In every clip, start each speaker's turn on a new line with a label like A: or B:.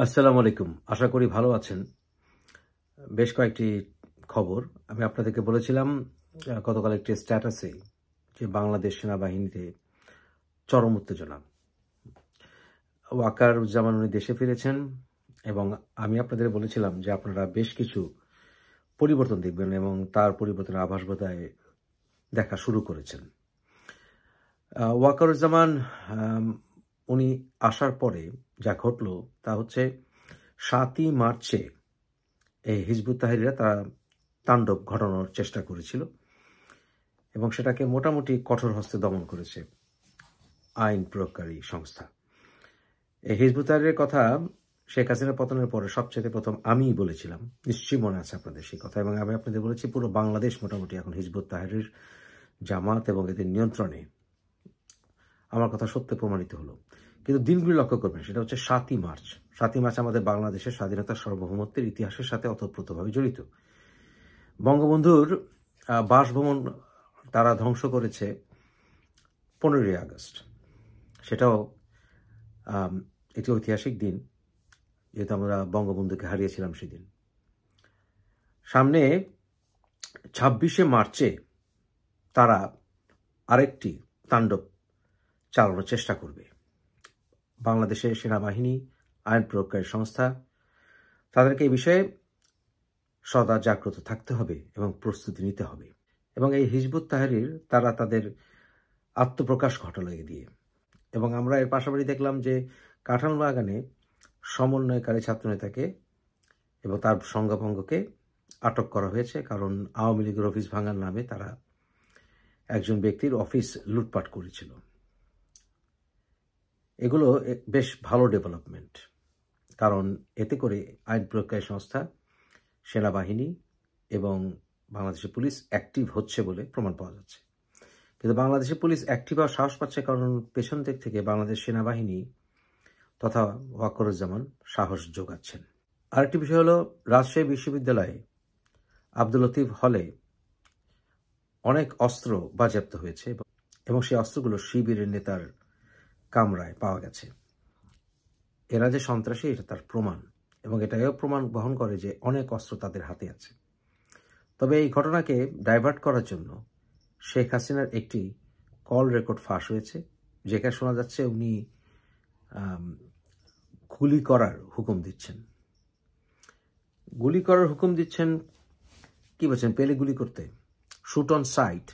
A: আসসালামু আলাইকুম। আশা করি ভালো আছেন। বেশ কয়েকটি খবর আমি আপনাদেরকে বলেছিলাম গতকাল একটি স্ট্যাটাসে যে বাংলাদেশ সেনাবাহিনীতে চরম উত্তেজনা। ওয়াকারুজ্জামান উনি দেশে ফিরেছেন এবং আমি আপনাদের বলেছিলাম যে আপনারা বেশ কিছু পরিবর্তন দেখবেন এবং তার পরিবর্তনের আভাস বোধহয় দেখা শুরু করেছেন। ওয়াকারুজ্জামান উনি আসার পরে যা ঘটল তা হচ্ছে ৭ই মার্চে এই হিজবুত তাহরিররা তারা তাণ্ডব ঘটানোর চেষ্টা করেছিল এবং সেটাকে মোটামুটি কঠোর হস্তে দমন করেছে আইন প্রয়োগকারী সংস্থা। এই হিজবুত তাহরিরের কথা শেখ হাসিনার পতনের পরে সবচেয়ে প্রথম আমিই বলেছিলাম, নিশ্চয়ই মনে আছে আপনাদের সেই কথা, এবং আমি আপনাদের বলেছি পুরো বাংলাদেশ মোটামুটি এখন হিজবুত তাহরির, জামাত এবং এদের নিয়ন্ত্রণে। আমার কথা সত্য প্রমাণিত হলো। কিন্তু দিনগুলি লক্ষ্য করবেন, সেটা হচ্ছে ৭ই মার্চ। ৭ই মার্চ আমাদের বাংলাদেশের স্বাধীনতার সার্বভৌমত্বের ইতিহাসের সাথে ওতপ্রোতভাবে জড়িত। বঙ্গবন্ধুর বাসভবন তারা ধ্বংস করেছে ১৫ই আগস্ট। সেটাও একটি ঐতিহাসিক দিন, যেহেতু আমরা বঙ্গবন্ধুকে হারিয়েছিলাম সেদিন। সামনে ২৬শে মার্চে তারা আরেকটি তাণ্ডব চালানোর চেষ্টা করবে। বাংলাদেশের সেনাবাহিনী, আইন প্রয়োগকারী সংস্থা, তাদেরকে এই বিষয়ে সদা জাগ্রত থাকতে হবে এবং প্রস্তুতি নিতে হবে। এবং এই হিজবুত তাহরির তারা তাদের আত্মপ্রকাশ ঘটালো এ দিয়ে। এবং আমরা এর পাশাপাশি দেখলাম যে কাঁঠালবাগানে সমন্বয়কারী ছাত্রনেতাকে এবং তার সঙ্গভঙ্গকে আটক করা হয়েছে, কারণ আওয়ামী লীগের অফিস ভাঙার নামে তারা একজন ব্যক্তির অফিস লুটপাট করেছিল। এগুলো বেশ ভালো ডেভেলপমেন্ট, কারণ এতে করে আইন প্রয়োগকারী সংস্থা, সেনাবাহিনী এবং বাংলাদেশের পুলিশ অ্যাক্টিভ হচ্ছে বলে প্রমাণ পাওয়া যাচ্ছে। কিন্তু বাংলাদেশের পুলিশ অ্যাক্টিভ হওয়ার সাহস পাচ্ছে কারণ পেছন দিক থেকে বাংলাদেশ সেনাবাহিনী তথা ওয়াকারুজ্জামান সাহস যোগাচ্ছেন। আরেকটি বিষয় হলো, রাজশাহী বিশ্ববিদ্যালয়ে আব্দুল লতিফ হলে অনেক অস্ত্র বাজেয়াপ্ত হয়েছে এবং সেই অস্ত্রগুলো শিবিরের নেতার কামরায় পাওয়া গেছে। এরা যে সন্ত্রাসী এটা তার প্রমাণ, এবং এটাও প্রমাণ বহন করে যে অনেক অস্ত্র তাদের হাতে আছে। তবে এই ঘটনাকে ডাইভার্ট করার জন্য শেখ হাসিনার একটি কল রেকর্ড ফাঁস হয়েছে, যেখানে শোনা যাচ্ছে উনি গুলি করার হুকুম দিচ্ছেন। গুলি করার হুকুম দিচ্ছেন কি বলছেন? পেলে গুলি করতে, শুট অন সাইট,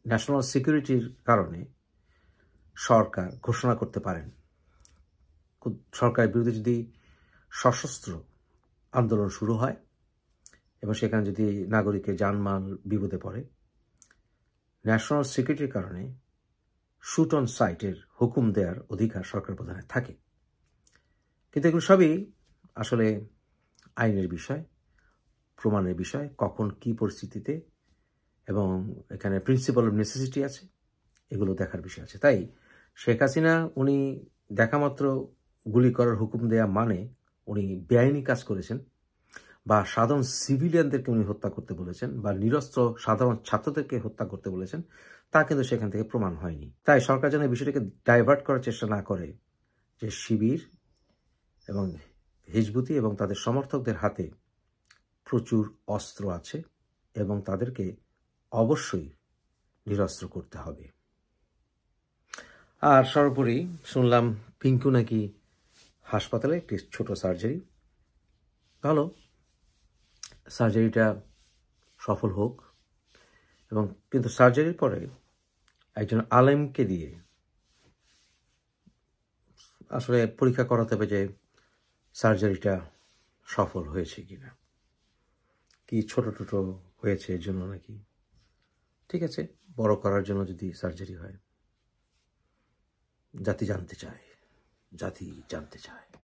A: ন্যাশনাল সিকিউরিটির কারণে সরকার ঘোষণা করতে পারেন। সরকারের বিরুদ্ধে যদি সশস্ত্র আন্দোলন শুরু হয় এবং সেখানে যদি নাগরিকের জানমাল বিপদে পড়ে, ন্যাশনাল সিকিউরিটির কারণে শুট অন সাইটের হুকুম দেওয়ার অধিকার সরকার প্রধানের থাকে। কিন্তু এগুলো সবই আসলে আইনের বিষয়, প্রমাণের বিষয়, কখন কি পরিস্থিতিতে, এবং এখানে প্রিন্সিপাল অফ নেসেসিটি আছে, এগুলো দেখার বিষয় আছে। তাই শেখ হাসিনা উনি দেখামাত্র গুলি করার হুকুম দেয়া মানে উনি বেআইনি কাজ করেছেন, বা সাধারণ সিভিলিয়ানদেরকে উনি হত্যা করতে বলেছেন, বা নিরস্ত্র সাধারণ ছাত্রদেরকে হত্যা করতে বলেছেন, তা কিন্তু সেখান থেকে প্রমাণ হয়নি। তাই সরকার যেন বিষয়টাকে ডাইভার্ট করার চেষ্টা না করে যে শিবির এবং হিজবুতি এবং তাদের সমর্থকদের হাতে প্রচুর অস্ত্র আছে এবং তাদেরকে অবশ্যই নিরস্ত্র করতে হবে। আর সর্বোপরি শুনলাম পিঙ্কু নাকি হাসপাতালে একটি ছোট সার্জারি, ভালো, সার্জারিটা সফল হোক। এবং কিন্তু সার্জারির পরে একজন আলেমকে দিয়ে আসলে পরীক্ষা করাতে হবে যে সার্জারিটা সফল হয়েছে কিনা, কি ছোট হয়েছে এর জন্য নাকি। ঠিক আছে, বড় করার জন্য যদি সার্জারি হয়, জাতি জানতে চায়।